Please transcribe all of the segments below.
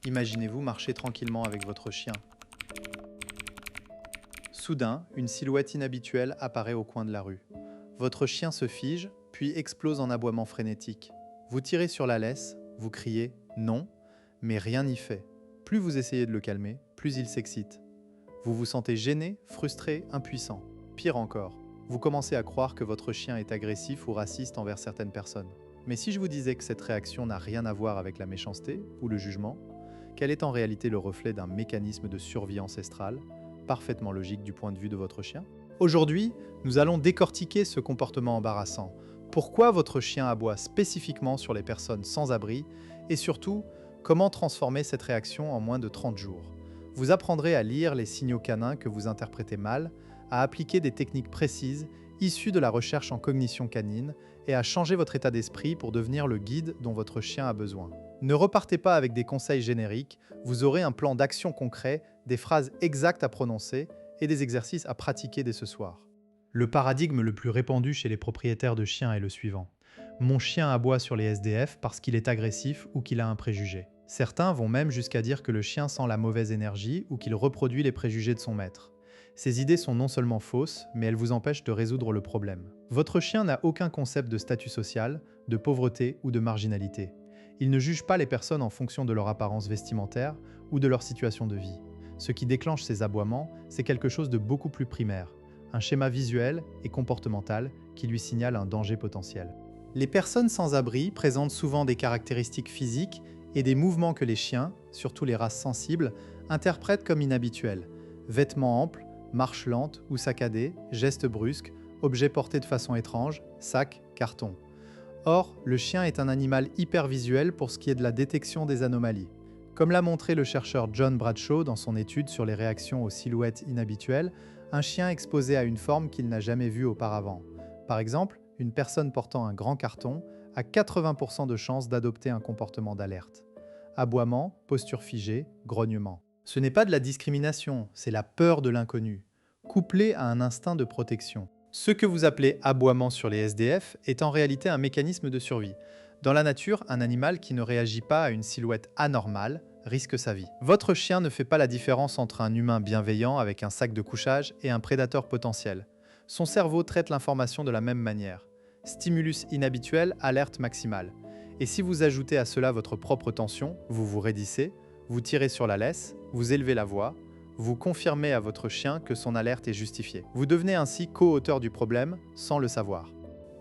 Imaginez-vous marcher tranquillement avec votre chien. Soudain, une silhouette inhabituelle apparaît au coin de la rue. Votre chien se fige, puis explose en aboiement frénétique. Vous tirez sur la laisse, vous criez « non », mais rien n'y fait. Plus vous essayez de le calmer, plus il s'excite. Vous vous sentez gêné, frustré, impuissant. Pire encore, vous commencez à croire que votre chien est agressif ou raciste envers certaines personnes. Mais si je vous disais que cette réaction n'a rien à voir avec la méchanceté ou le jugement, qu'elle est en réalité le reflet d'un mécanisme de survie ancestrale, parfaitement logique du point de vue de votre chien? Aujourd'hui, nous allons décortiquer ce comportement embarrassant. Pourquoi votre chien aboie spécifiquement sur les personnes sans abri et surtout, comment transformer cette réaction en moins de 30 jours. Vous apprendrez à lire les signaux canins que vous interprétez mal, à appliquer des techniques précises issues de la recherche en cognition canine et à changer votre état d'esprit pour devenir le guide dont votre chien a besoin. Ne repartez pas avec des conseils génériques, vous aurez un plan d'action concret, des phrases exactes à prononcer et des exercices à pratiquer dès ce soir. Le paradigme le plus répandu chez les propriétaires de chiens est le suivant. Mon chien aboie sur les SDF parce qu'il est agressif ou qu'il a un préjugé. Certains vont même jusqu'à dire que le chien sent la mauvaise énergie ou qu'il reproduit les préjugés de son maître. Ces idées sont non seulement fausses, mais elles vous empêchent de résoudre le problème. Votre chien n'a aucun concept de statut social, de pauvreté ou de marginalité. Il ne juge pas les personnes en fonction de leur apparence vestimentaire ou de leur situation de vie. Ce qui déclenche ces aboiements, c'est quelque chose de beaucoup plus primaire, un schéma visuel et comportemental qui lui signale un danger potentiel. Les personnes sans abri présentent souvent des caractéristiques physiques et des mouvements que les chiens, surtout les races sensibles, interprètent comme inhabituels. Vêtements amples, marche lente ou saccadée, gestes brusques, objets portés de façon étrange, sacs, cartons. Or, le chien est un animal hypervisuel pour ce qui est de la détection des anomalies. Comme l'a montré le chercheur John Bradshaw dans son étude sur les réactions aux silhouettes inhabituelles, un chien exposé à une forme qu'il n'a jamais vue auparavant. Par exemple, une personne portant un grand carton a 80% de chances d'adopter un comportement d'alerte. Aboiement, posture figée, grognement. Ce n'est pas de la discrimination, c'est la peur de l'inconnu, couplée à un instinct de protection. Ce que vous appelez aboiement sur les SDF est en réalité un mécanisme de survie. Dans la nature, un animal qui ne réagit pas à une silhouette anormale risque sa vie. Votre chien ne fait pas la différence entre un humain bienveillant avec un sac de couchage et un prédateur potentiel. Son cerveau traite l'information de la même manière. Stimulus inhabituel, alerte maximale. Et si vous ajoutez à cela votre propre tension, vous vous raidissez, vous tirez sur la laisse, vous élevez la voix, vous confirmez à votre chien que son alerte est justifiée. Vous devenez ainsi co-auteur du problème sans le savoir.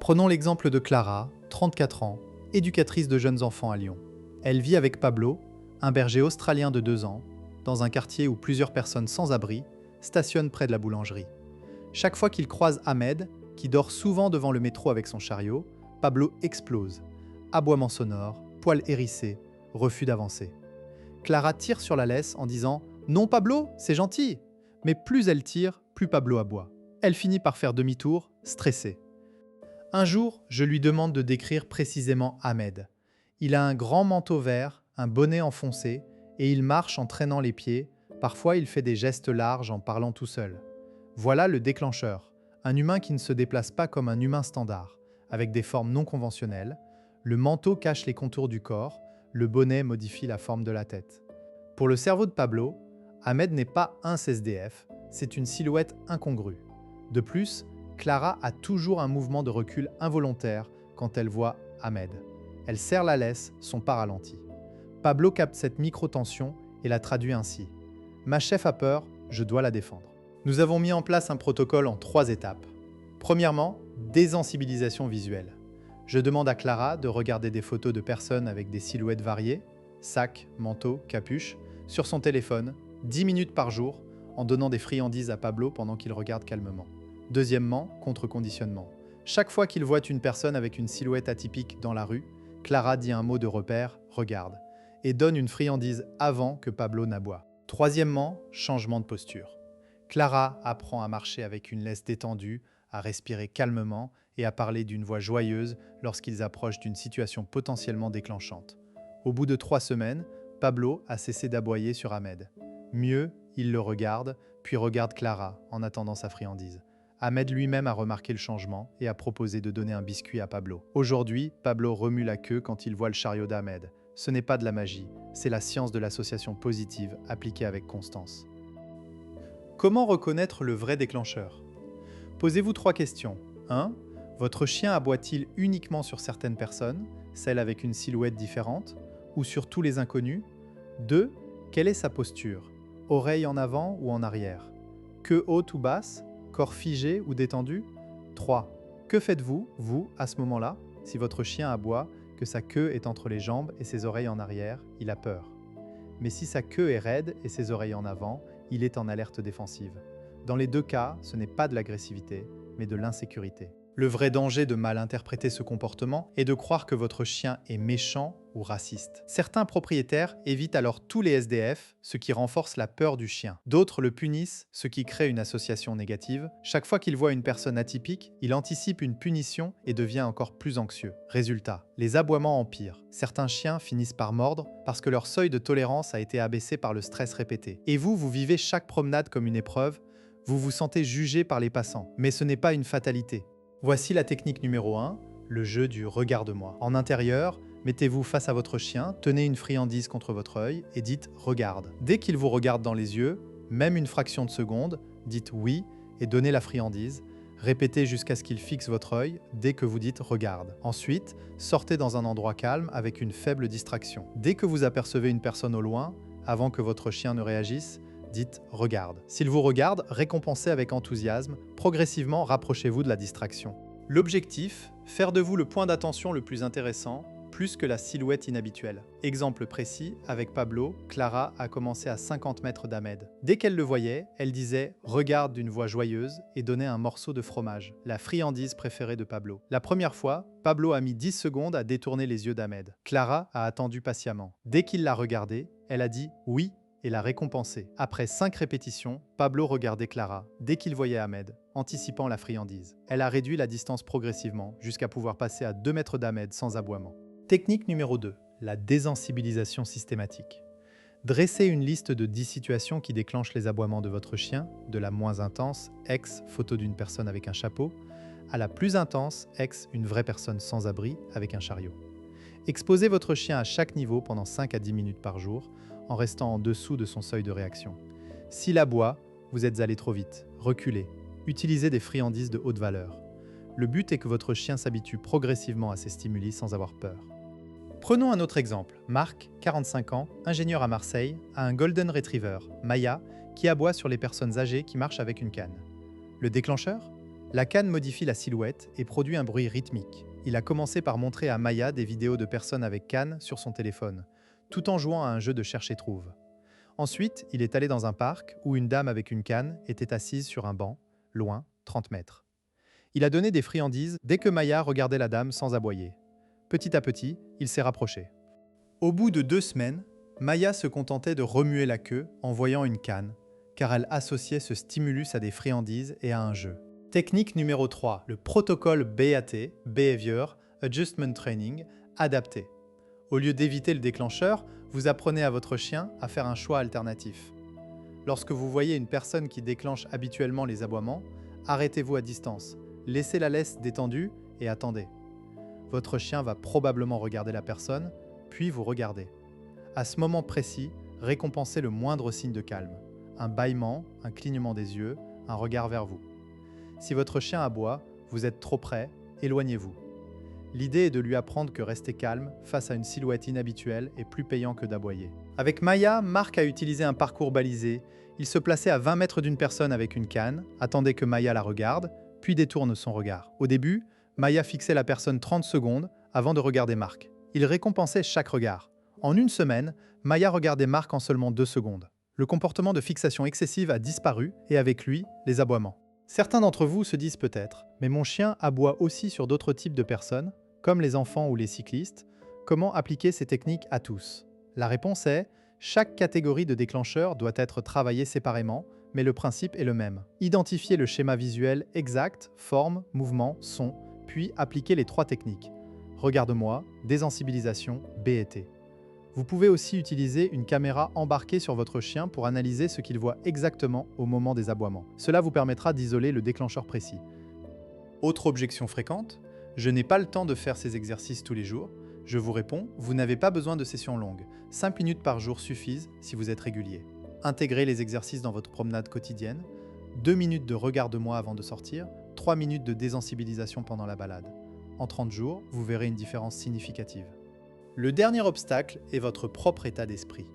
Prenons l'exemple de Clara, 34 ans, éducatrice de jeunes enfants à Lyon. Elle vit avec Pablo, un berger australien de 2 ans, dans un quartier où plusieurs personnes sans abri stationnent près de la boulangerie. Chaque fois qu'il croise Ahmed, qui dort souvent devant le métro avec son chariot, Pablo explose. Aboiement sonore, poils hérissés, refus d'avancer. Clara tire sur la laisse en disant « Non Pablo, c'est gentil !» Mais plus elle tire, plus Pablo aboie. Elle finit par faire demi-tour, stressée. Un jour, je lui demande de décrire précisément Ahmed. Il a un grand manteau vert, un bonnet enfoncé, et il marche en traînant les pieds. Parfois, il fait des gestes larges en parlant tout seul. Voilà le déclencheur. Un humain qui ne se déplace pas comme un humain standard, avec des formes non conventionnelles. Le manteau cache les contours du corps, le bonnet modifie la forme de la tête. Pour le cerveau de Pablo, Ahmed n'est pas un SDF, c'est une silhouette incongrue. De plus, Clara a toujours un mouvement de recul involontaire quand elle voit Ahmed. Elle serre la laisse, son pas ralentit. Pablo capte cette micro-tension et la traduit ainsi. « Ma chef a peur, je dois la défendre. » Nous avons mis en place un protocole en 3 étapes. Premièrement, désensibilisation visuelle. Je demande à Clara de regarder des photos de personnes avec des silhouettes variées, sac, manteau, capuche, sur son téléphone, 10 minutes par jour, en donnant des friandises à Pablo pendant qu'il regarde calmement. Deuxièmement, contre-conditionnement. Chaque fois qu'il voit une personne avec une silhouette atypique dans la rue, Clara dit un mot de repère, regarde, et donne une friandise avant que Pablo n'aboie. Troisièmement, changement de posture. Clara apprend à marcher avec une laisse détendue, à respirer calmement et à parler d'une voix joyeuse lorsqu'ils approchent d'une situation potentiellement déclenchante. Au bout de 3 semaines, Pablo a cessé d'aboyer sur Ahmed. Mieux, il le regarde, puis regarde Clara en attendant sa friandise. Ahmed lui-même a remarqué le changement et a proposé de donner un biscuit à Pablo. Aujourd'hui, Pablo remue la queue quand il voit le chariot d'Ahmed. Ce n'est pas de la magie, c'est la science de l'association positive appliquée avec constance. Comment reconnaître le vrai déclencheur? Posez-vous 3 questions. 1. Votre chien aboie-t-il uniquement sur certaines personnes, celles avec une silhouette différente, ou sur tous les inconnus? 2. Quelle est sa posture? Oreille en avant ou en arrière? Queue haute ou basse? Corps figé ou détendu? 3. Que faites-vous, vous, à ce moment-là? Si votre chien aboie, que sa queue est entre les jambes et ses oreilles en arrière, il a peur. Mais si sa queue est raide et ses oreilles en avant, il est en alerte défensive. Dans les 2 cas, ce n'est pas de l'agressivité, mais de l'insécurité. Le vrai danger de mal interpréter ce comportement est de croire que votre chien est méchant ou raciste. Certains propriétaires évitent alors tous les SDF, ce qui renforce la peur du chien. D'autres le punissent, ce qui crée une association négative. Chaque fois qu'il voit une personne atypique, il anticipe une punition et devient encore plus anxieux. Résultat, les aboiements empirent. Certains chiens finissent par mordre parce que leur seuil de tolérance a été abaissé par le stress répété. Et vous vivez chaque promenade comme une épreuve, vous vous sentez jugé par les passants. Mais ce n'est pas une fatalité. Voici la technique numéro 1, le jeu du « regarde-moi ». En intérieur, mettez-vous face à votre chien, tenez une friandise contre votre œil et dites « regarde ». Dès qu'il vous regarde dans les yeux, même une fraction de seconde, dites « oui » et donnez la friandise. Répétez jusqu'à ce qu'il fixe votre œil dès que vous dites « regarde ». Ensuite, sortez dans un endroit calme avec une faible distraction. Dès que vous apercevez une personne au loin, avant que votre chien ne réagisse, dites « regarde ». S'il vous regarde, récompensez avec enthousiasme. Progressivement, rapprochez-vous de la distraction. L'objectif, faire de vous le point d'attention le plus intéressant, plus que la silhouette inhabituelle. Exemple précis, avec Pablo, Clara a commencé à 50 mètres d'Ahmed. Dès qu'elle le voyait, elle disait « regarde » d'une voix joyeuse et donnait un morceau de fromage, la friandise préférée de Pablo. La première fois, Pablo a mis 10 secondes à détourner les yeux d'Ahmed. Clara a attendu patiemment. Dès qu'il l'a regardé, elle a dit « oui » et l'a récompensé. Après 5 répétitions, Pablo regardait Clara, dès qu'il voyait Ahmed, anticipant la friandise. Elle a réduit la distance progressivement, jusqu'à pouvoir passer à 2 mètres d'Ahmed sans aboiement. Technique numéro 2, la désensibilisation systématique. Dressez une liste de 10 situations qui déclenchent les aboiements de votre chien, de la moins intense, ex, photo d'une personne avec un chapeau, à la plus intense, ex, une vraie personne sans abri, avec un chariot. Exposez votre chien à chaque niveau pendant 5 à 10 minutes par jour, en restant en dessous de son seuil de réaction. S'il aboie, vous êtes allé trop vite. Reculez. Utilisez des friandises de haute valeur. Le but est que votre chien s'habitue progressivement à ces stimuli sans avoir peur. Prenons un autre exemple. Marc, 45 ans, ingénieur à Marseille, a un Golden Retriever, Maya, qui aboie sur les personnes âgées qui marchent avec une canne. Le déclencheur? La canne modifie la silhouette et produit un bruit rythmique. Il a commencé par montrer à Maya des vidéos de personnes avec canne sur son téléphone, tout en jouant à un jeu de cherche-et-trouve. Ensuite, il est allé dans un parc où une dame avec une canne était assise sur un banc, loin, 30 mètres. Il a donné des friandises dès que Maya regardait la dame sans aboyer. Petit à petit, il s'est rapproché. Au bout de 2 semaines, Maya se contentait de remuer la queue en voyant une canne, car elle associait ce stimulus à des friandises et à un jeu. Technique numéro 3, le protocole BAT, Behavior Adjustment Training, adapté. Au lieu d'éviter le déclencheur, vous apprenez à votre chien à faire un choix alternatif. Lorsque vous voyez une personne qui déclenche habituellement les aboiements, arrêtez-vous à distance, laissez la laisse détendue et attendez. Votre chien va probablement regarder la personne, puis vous regardez. À ce moment précis, récompensez le moindre signe de calme. Un bâillement, un clignement des yeux, un regard vers vous. Si votre chien aboie, vous êtes trop près, éloignez-vous. L'idée est de lui apprendre que rester calme face à une silhouette inhabituelle est plus payant que d'aboyer. Avec Maya, Marc a utilisé un parcours balisé. Il se plaçait à 20 mètres d'une personne avec une canne, attendait que Maya la regarde, puis détourne son regard. Au début, Maya fixait la personne 30 secondes avant de regarder Marc. Il récompensait chaque regard. En 1 semaine, Maya regardait Marc en seulement 2 secondes. Le comportement de fixation excessive a disparu et avec lui, les aboiements. Certains d'entre vous se disent peut-être « Mais mon chien aboie aussi sur d'autres types de personnes, comme les enfants ou les cyclistes. Comment appliquer ces techniques à tous ?» La réponse est « Chaque catégorie de déclencheurs doit être travaillée séparément, mais le principe est le même. Identifier le schéma visuel exact, forme, mouvement, son, puis appliquer les 3 techniques. Regarde-moi, désensibilisation, BAT. Vous pouvez aussi utiliser une caméra embarquée sur votre chien pour analyser ce qu'il voit exactement au moment des aboiements. Cela vous permettra d'isoler le déclencheur précis. Autre objection fréquente, je n'ai pas le temps de faire ces exercices tous les jours, Je vous réponds, vous n'avez pas besoin de sessions longues. 5 minutes par jour suffisent si vous êtes régulier. Intégrez les exercices dans votre promenade quotidienne. 2 minutes de regarde-moi avant de sortir, 3 minutes de désensibilisation pendant la balade. En 30 jours, vous verrez une différence significative. Le dernier obstacle est votre propre état d'esprit.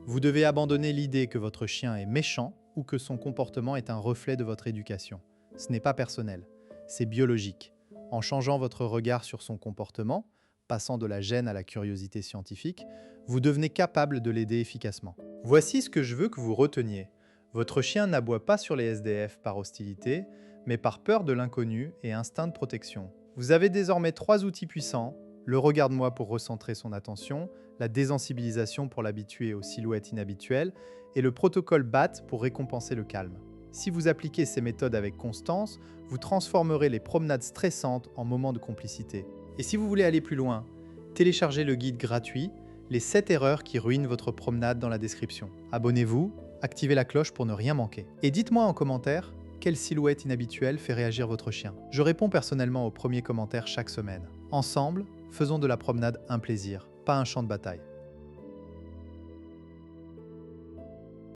Vous devez abandonner l'idée que votre chien est méchant ou que son comportement est un reflet de votre éducation. Ce n'est pas personnel, c'est biologique. En changeant votre regard sur son comportement, passant de la gêne à la curiosité scientifique, vous devenez capable de l'aider efficacement. Voici ce que je veux que vous reteniez. Votre chien n'aboie pas sur les SDF par hostilité, mais par peur de l'inconnu et instinct de protection. Vous avez désormais 3 outils puissants: le regarde-moi pour recentrer son attention, la désensibilisation pour l'habituer aux silhouettes inhabituelles et le protocole BAT pour récompenser le calme. Si vous appliquez ces méthodes avec constance, vous transformerez les promenades stressantes en moments de complicité. Et si vous voulez aller plus loin, téléchargez le guide gratuit « Les 7 erreurs qui ruinent votre promenade » dans la description. Abonnez-vous, activez la cloche pour ne rien manquer. Et dites-moi en commentaire quelle silhouette inhabituelle fait réagir votre chien. Je réponds personnellement aux premiers commentaires chaque semaine. Ensemble, faisons de la promenade un plaisir, pas un champ de bataille.